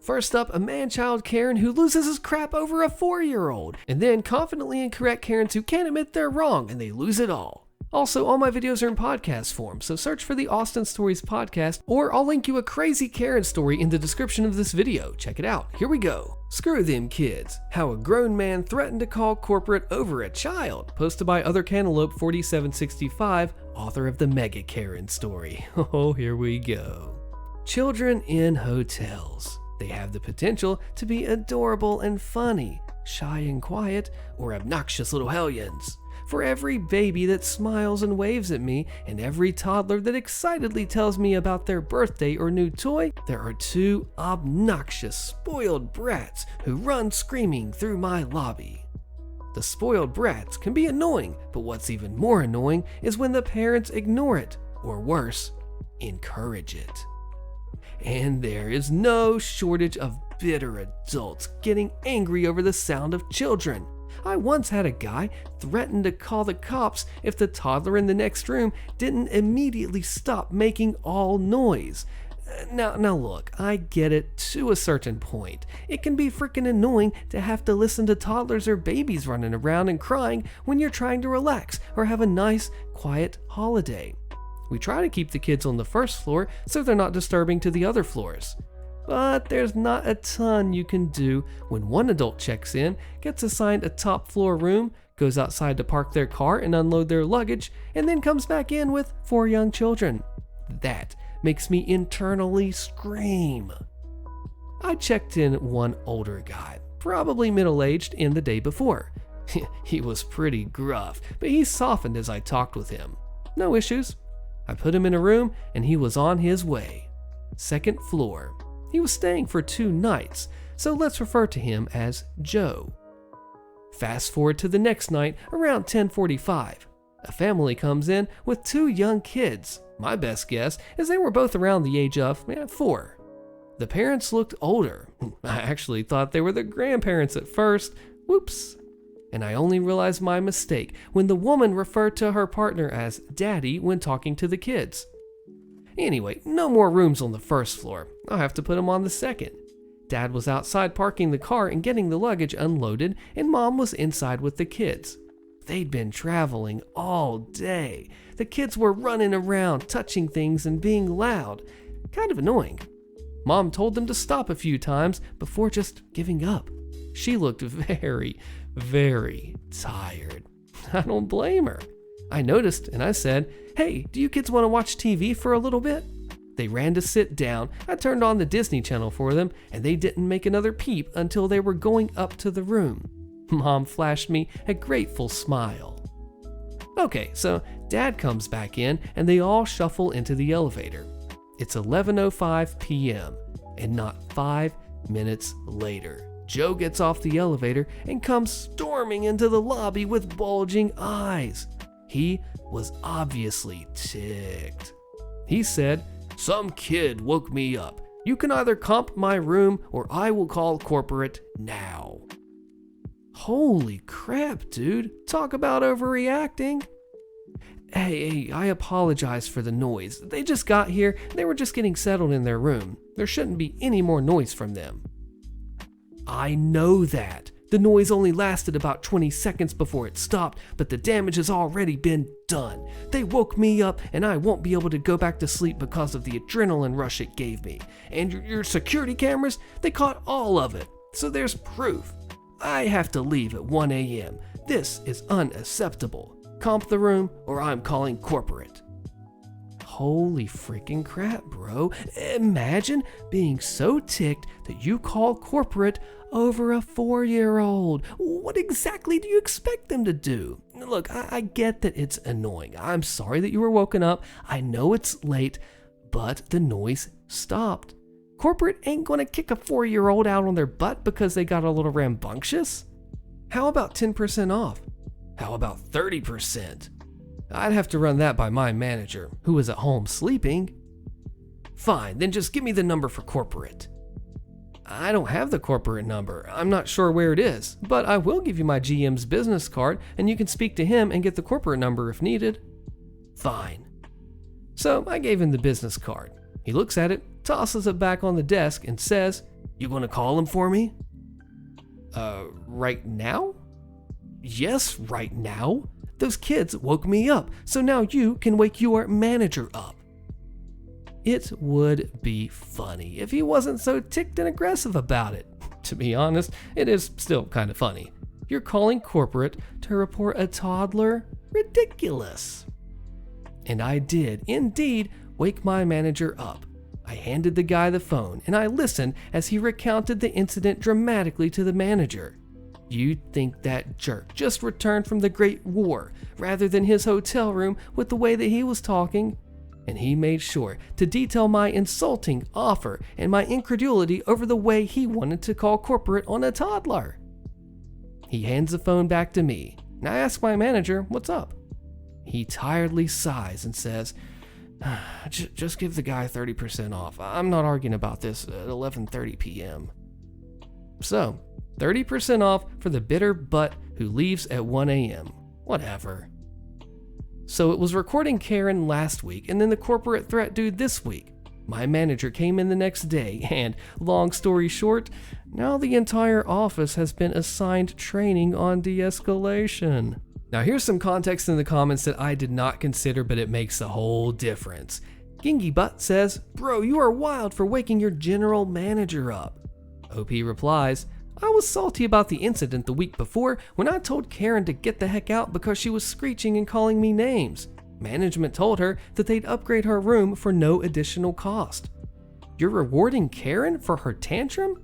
First up, a Manchild Karen who loses his crap over a 4-year-old, and then confidently incorrect Karens who can't admit they're wrong and they lose it all. Also, all my videos are in podcast form, so search for the Austin Stories podcast, or I'll link you a crazy Karen story in the description of this video. Check it out. Here we go. Screw them kids. How a grown man threatened to call corporate over a child. Posted by Other Cantaloupe 4765, author of the Mega Karen story. Oh, here we go. Children in hotels. They have the potential to be adorable and funny, shy and quiet, or obnoxious little hellions. For every baby that smiles and waves at me, and every toddler that excitedly tells me about their birthday or new toy, there are 2 obnoxious, spoiled brats who run screaming through my lobby. The spoiled brats can be annoying, but what's even more annoying is when the parents ignore it, or worse, encourage it. And there is no shortage of bitter adults getting angry over the sound of children. I once had a guy threaten to call the cops if the toddler in the next room didn't immediately stop making all noise. Now look, I get it to a certain point. It can be freaking annoying to have to listen to toddlers or babies running around and crying when you're trying to relax or have a nice, quiet holiday. We try to keep the kids on the first floor so they're not disturbing to the other floors. But there's not a ton you can do when one adult checks in, gets assigned a top floor room, goes outside to park their car and unload their luggage, and then comes back in with 4 young children. That makes me internally scream. I checked in one older guy, probably middle-aged, in the day before. He was pretty gruff, but he softened as I talked with him. No issues. I put him in a room and he was on his way. 2nd floor. He was staying for 2 nights, so let's refer to him as Joe. Fast forward to the next night around 10:45. A family comes in with 2 young kids. My best guess is they were both around the age of 4. The parents looked older. I actually thought they were the grandparents at first. Whoops. And I only realized my mistake when the woman referred to her partner as Daddy when talking to the kids. Anyway, no more rooms on the 1st floor. I'll have to put them on the 2nd. Dad was outside parking the car and getting the luggage unloaded, and Mom was inside with the kids. They'd been traveling all day. The kids were running around, touching things and being loud. Kind of annoying. Mom told them to stop a few times before just giving up. She looked very, very tired. I don't blame her. I noticed and I said, "Hey, do you kids want to watch TV for a little bit?" They ran to sit down. I turned on the Disney Channel for them, and they didn't make another peep until they were going up to the room. Mom flashed me a grateful smile. Okay, so Dad comes back in, and they all shuffle into the elevator. It's 11:05 p.m., and not 5 minutes later, Joe gets off the elevator and comes storming into the lobby with bulging eyes. He was obviously ticked. He said, "Some kid woke me up. You can either comp my room or I will call corporate now." Holy crap, dude. Talk about overreacting. Hey, I apologize for the noise. They just got here. They were just getting settled in their room. There shouldn't be any more noise from them. I know that. The noise only lasted about 20 seconds before it stopped, but the damage has already been done. They woke me up and I won't be able to go back to sleep because of the adrenaline rush it gave me. And your security cameras, they caught all of it. So there's proof. I have to leave at 1 a.m. This is unacceptable. Comp the room or I'm calling corporate. Holy freaking crap, bro. Imagine being so ticked that you call corporate over a 4-year-old. What exactly do you expect them to do? Look, I get that it's annoying. I'm sorry that you were woken up. I know it's late, but the noise stopped. Corporate ain't gonna kick a 4-year-old out on their butt because they got a little rambunctious. How about 10% off? How about 30%? I'd have to run that by my manager, who was at home sleeping. Fine, then just give me the number for corporate. I don't have the corporate number. I'm not sure where it is, but I will give you my GM's business card and you can speak to him and get the corporate number if needed. Fine. So I gave him the business card. He looks at it, tosses it back on the desk and says, You gonna call him for me? Right now? Yes, right now. Those kids woke me up, so now you can wake your manager up. It would be funny if he wasn't so ticked and aggressive about it. To be honest, it is still kind of funny. You're calling corporate to report a toddler? Ridiculous. And I did, indeed, wake my manager up. I handed the guy the phone, and I listened as he recounted the incident dramatically to the manager. You'd think that jerk just returned from the Great War rather than his hotel room with the way that he was talking. And he made sure to detail my insulting offer and my incredulity over the way he wanted to call corporate on a toddler. He hands the phone back to me, and I ask my manager what's up. He tiredly sighs and says, just give the guy 30% off. I'm not arguing about this at 11:30 p.m. So, 30% off for the bitter butt who leaves at 1 a.m. Whatever. So it was recording Karen last week and then the corporate threat dude this week. My manager came in the next day and, long story short, now the entire office has been assigned training on de-escalation. Now here's some context in the comments that I did not consider, but it makes a whole difference. Gingy Butt says, "Bro, you are wild for waking your general manager up." OP replies, "I was salty about the incident the week before when I told Karen to get the heck out because she was screeching and calling me names. Management told her that they'd upgrade her room for no additional cost. You're rewarding Karen for her tantrum?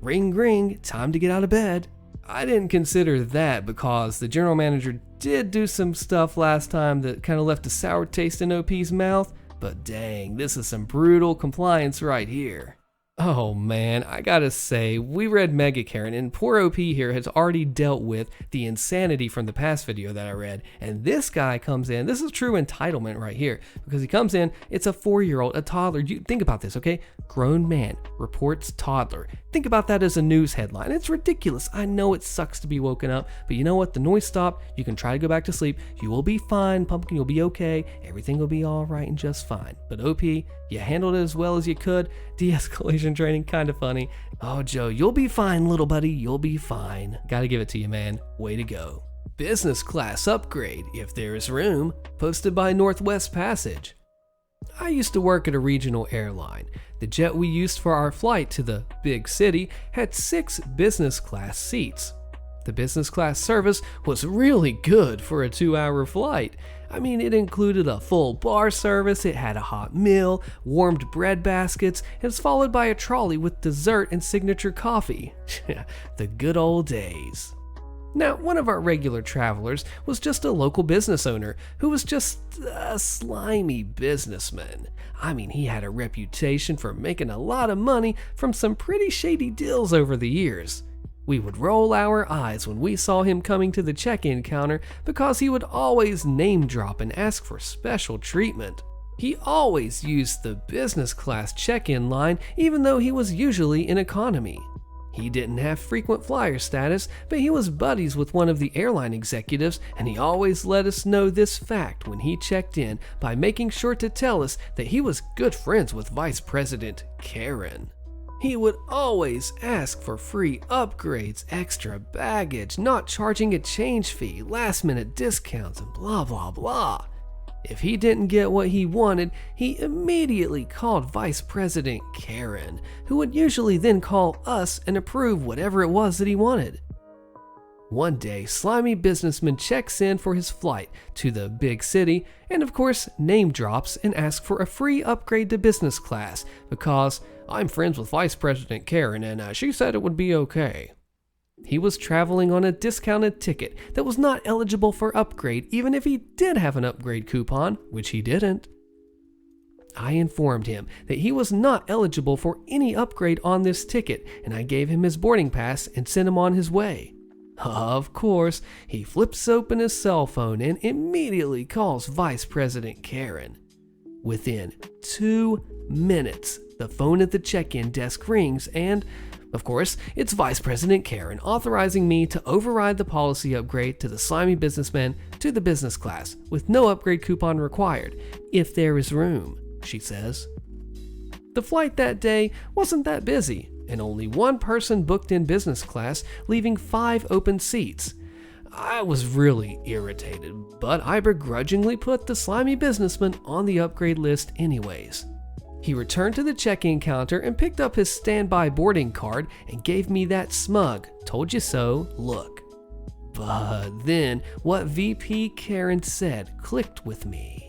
Ring ring, time to get out of bed." I didn't consider that because the general manager did do some stuff last time that kind of left a sour taste in OP's mouth, but dang, this is some brutal compliance right here. Oh man, I gotta say, we read Mega Karen, and poor OP here has already dealt with the insanity from the past video that I read, and this guy comes in, this is true entitlement right here, because he comes in, it's a 4-year-old, a toddler. You think about this, okay? Grown man reports toddler. Think about that as a news headline. It's ridiculous. I know it sucks to be woken up, but you know what? The noise stopped. You can try to go back to sleep. You will be fine, Pumpkin. You'll be okay. Everything will be all right and just fine. But OP, you handled it as well as you could. De-escalation training, kind of funny. Oh, Joe, you'll be fine, little buddy. You'll be fine. Gotta give it to you, man. Way to go. Business class upgrade, if there is room. Posted by Northwest Passage. I used to work at a regional airline. The jet we used for our flight to the big city had 6 business class seats. The business class service was really good for a 2-hour flight. I mean, it included a full bar service, it had a hot meal, warmed bread baskets, and was followed by a trolley with dessert and signature coffee. The good old days. Now, one of our regular travelers was just a local business owner who was just a slimy businessman. I mean, he had a reputation for making a lot of money from some pretty shady deals over the years. We would roll our eyes when we saw him coming to the check-in counter because he would always name drop and ask for special treatment. He always used the business class check-in line even though he was usually in economy. He didn't have frequent flyer status, but he was buddies with one of the airline executives, and he always let us know this fact when he checked in by making sure to tell us that he was good friends with Vice President Karen. He would always ask for free upgrades, extra baggage, not charging a change fee, last-minute discounts, and blah blah blah. If he didn't get what he wanted, he immediately called Vice President Karen, who would usually then call us and approve whatever it was that he wanted. One day, slimy businessman checks in for his flight to the big city and of course name drops and asks for a free upgrade to business class because I'm friends with Vice President Karen and she said it would be okay. He was traveling on a discounted ticket that was not eligible for upgrade even if he did have an upgrade coupon, which he didn't. I informed him that he was not eligible for any upgrade on this ticket and I gave him his boarding pass and sent him on his way. Of course, he flips open his cell phone and immediately calls Vice President Karen. Within 2 minutes, the phone at the check-in desk rings and of course, it's Vice President Karen authorizing me to override the policy upgrade to the slimy businessman to the business class with no upgrade coupon required, if there is room, she says. The flight that day wasn't that busy. and only one person booked in business class, leaving 5 open seats. I was really irritated, but I begrudgingly put the slimy businessman on the upgrade list anyways. He returned to the check-in counter and picked up his standby boarding card and gave me that smug, told you so look. But then what VP Karen said clicked with me.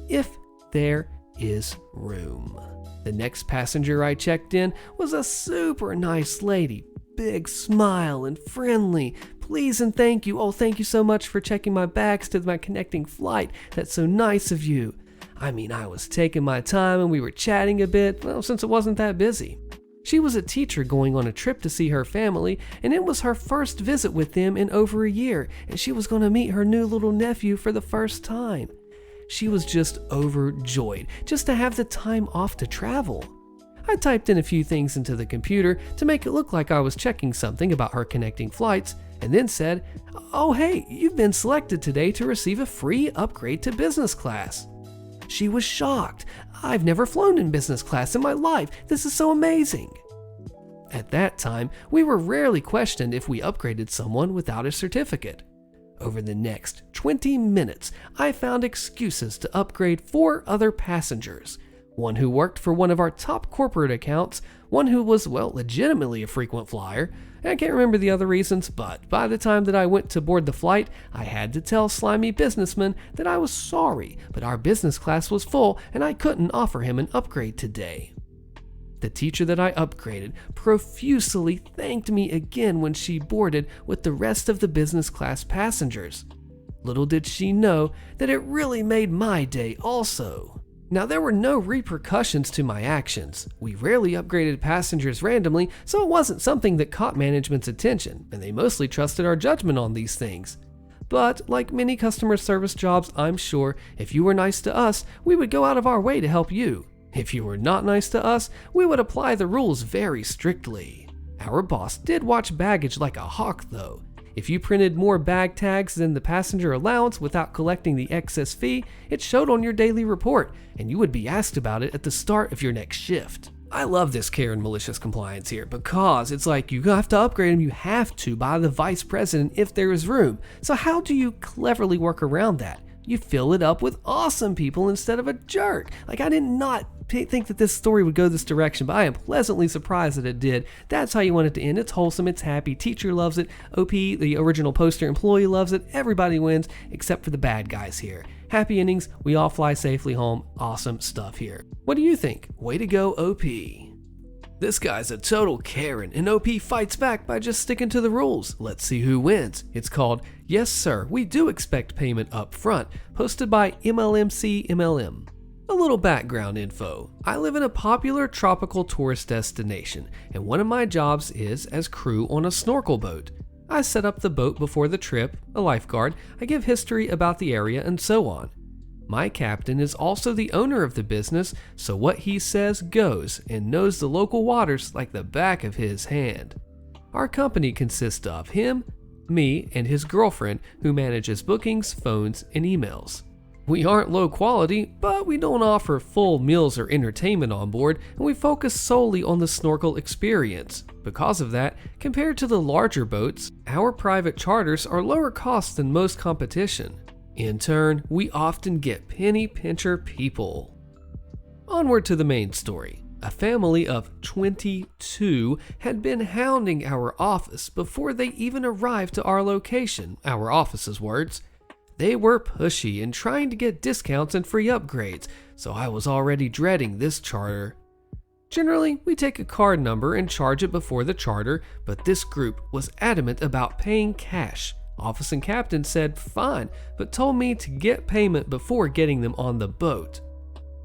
If there is room. The next passenger I checked in was a super nice lady, big smile and friendly. Please and thank you. Oh, thank you so much for checking my bags to my connecting flight. That's so nice of you. I mean, I was taking my time and we were chatting a bit, well, since it wasn't that busy. She was a teacher going on a trip to see her family, and it was her first visit with them in over a year, and she was going to meet her new little nephew for the first time. She was just overjoyed just to have the time off to travel. I typed in a few things into the computer to make it look like I was checking something about her connecting flights, and then said, "Oh hey, you've been selected today to receive a free upgrade to business class." She was shocked. I've never flown in business class in my life. This is so amazing. At that time, we were rarely questioned if we upgraded someone without a certificate. Over the next 20 minutes, I found excuses to upgrade 4 other passengers. One who worked for one of our top corporate accounts, one who was, well, legitimately a frequent flyer. I can't remember the other reasons, but by the time that I went to board the flight, I had to tell slimy businessman that I was sorry, but our business class was full and I couldn't offer him an upgrade today. The teacher that I upgraded profusely thanked me again when she boarded with the rest of the business class passengers. Little did she know that it really made my day also. Now, there were no repercussions to my actions. We rarely upgraded passengers randomly, so it wasn't something that caught management's attention, and they mostly trusted our judgment on these things. But like many customer service jobs, I'm sure if you were nice to us, we would go out of our way to help you. If you were not nice to us, we would apply the rules very strictly. Our boss did watch baggage like a hawk though. If you printed more bag tags than the passenger allowance without collecting the excess fee, it showed on your daily report, and you would be asked about it at the start of your next shift. I love this Karen malicious compliance here because it's like you have to upgrade them, you have to by the vice president if there is room. So how do you cleverly work around that? You fill it up with awesome people instead of a jerk. Like, I did not think that this story would go this direction, but I am pleasantly surprised that it did. That's how you want it to end. It's wholesome, it's happy, teacher loves it, OP, the original poster employee loves it, everybody wins except for the bad guys here. Happy endings, we all fly safely home, awesome stuff here. What do you think? Way to go, OP. This guy's a total Karen, and OP fights back by just sticking to the rules. Let's see who wins. It's called "Yes Sir, We Do Expect Payment Up Front," posted by MLMC MLM. A little background info. I live in a popular tropical tourist destination, and one of my jobs is as crew on a snorkel boat. I set up the boat before the trip, a lifeguard, I give history about the area, and so on. My captain is also the owner of the business, so what he says goes and knows the local waters like the back of his hand. Our company consists of him, me, and his girlfriend who manages bookings, phones, and emails. We aren't low quality, but we don't offer full meals or entertainment on board, and we focus solely on the snorkel experience. Because of that, compared to the larger boats, our private charters are lower cost than most competition. In turn, we often get penny pincher people. Onward to the main story. A family of 22 had been hounding our office before they even arrived to our location, our office's words. They were pushy and trying to get discounts and free upgrades, so I was already dreading this charter. Generally, we take a card number and charge it before the charter, but this group was adamant about paying cash. Office and captain said fine, but told me to get payment before getting them on the boat.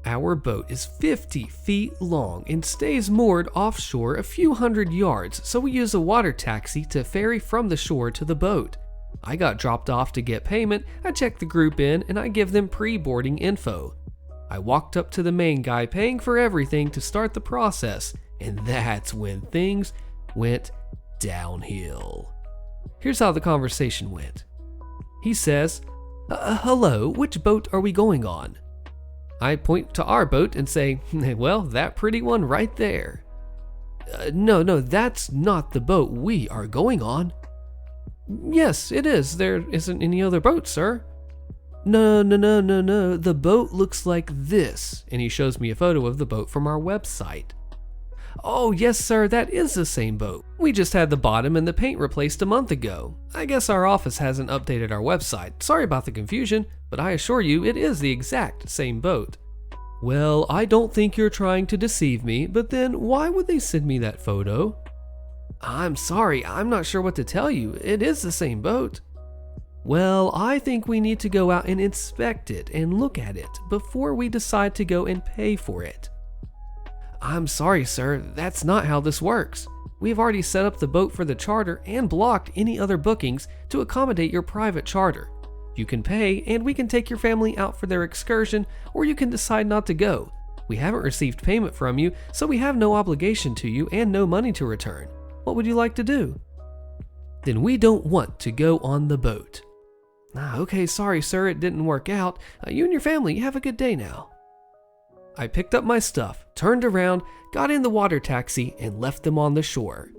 Our boat is 50 feet long and stays moored offshore a few hundred yards, so we use a water taxi to ferry from the shore to the boat. I got dropped off to get payment, I check the group in, and I give them pre-boarding info. I walked up to the main guy paying for everything to start the process, and that's when things went downhill. Here's how the conversation went. He says, hello, which boat are we going on? I point to our boat and say, well, that pretty one right there. No, that's not the boat we are going on." "Yes, it is. There isn't any other boat, sir." No. The boat looks like this." And he shows me a photo of the boat from our website. "Oh, yes, sir, that is the same boat. We just had the bottom and the paint replaced a month ago. I guess our office hasn't updated our website. Sorry about the confusion, but I assure you it is the exact same boat." "Well, I don't think you're trying to deceive me, but then why would they send me that photo?" "I'm sorry, I'm not sure what to tell you. It is the same boat." "Well, I think we need to go out and inspect it and look at it before we decide to go and pay for it." "I'm sorry, sir, that's not how this works. We've already set up the boat for the charter and blocked any other bookings to accommodate your private charter. You can pay and we can take your family out for their excursion, or you can decide not to go. We haven't received payment from you, so we have no obligation to you and no money to return. What would you like to do?" "Then we don't want to go on the boat." Okay, sorry, sir, it didn't work out. You and your family have a good day now." I picked up my stuff, turned around, got in the water taxi, and left them on the shore.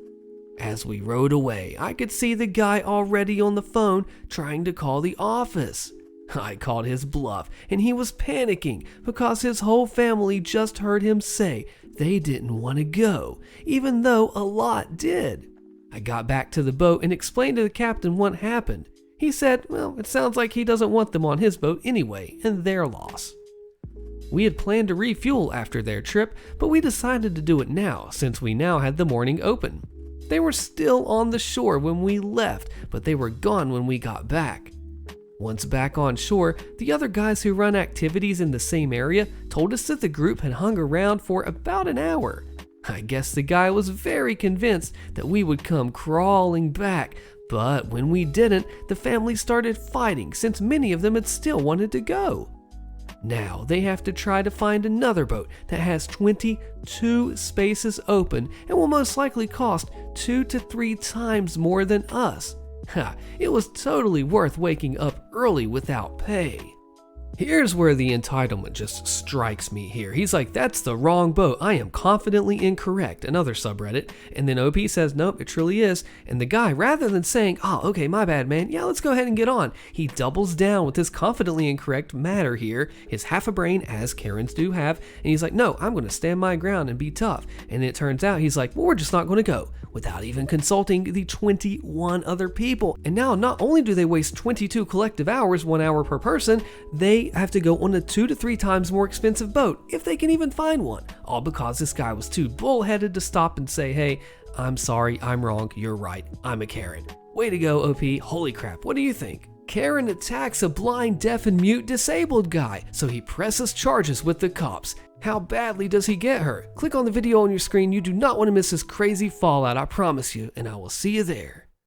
As we rode away, I could see the guy already on the phone trying to call the office. I called his bluff, and he was panicking because his whole family just heard him say they didn't want to go, even though a lot did. I got back to the boat and explained to the captain what happened. He said, well, it sounds like he doesn't want them on his boat anyway, and their loss. We had planned to refuel after their trip, but we decided to do it now since we now had the morning open. They were still on the shore when we left, but they were gone when we got back. Once back on shore, the other guys who run activities in the same area told us that the group had hung around for about an hour. I guess the guy was very convinced that we would come crawling back, but when we didn't, the family started fighting since many of them had still wanted to go. Now they have to try to find another boat that has 22 spaces open and will most likely cost 2 to 3 times more than us. It was totally worth waking up early without pay. Here's where the entitlement just strikes me here. He's like, that's the wrong boat. I am confidently incorrect. Another subreddit. And then OP says, nope, it truly is. And the guy, rather than saying, oh, okay, my bad, man. Yeah, let's go ahead and get on. He doubles down with his confidently incorrect matter here, his half a brain, as Karens do have. And he's like, no, I'm going to stand my ground and be tough. And it turns out he's like, well, we're just not going to go, without even consulting the 21 other people. And now not only do they waste 22 collective hours, 1 hour per person, they have to go on a 2 to 3 times more expensive boat, if they can even find one, all because this guy was too bullheaded to stop and say, hey, I'm sorry, I'm wrong, you're right, I'm a Karen. Way to go, OP, holy crap, what do you think? Karen attacks a blind, deaf, and mute disabled guy, so he presses charges with the cops. How badly does he get her? Click on the video on your screen, you do not want to miss this crazy fallout, I promise you, and I will see you there.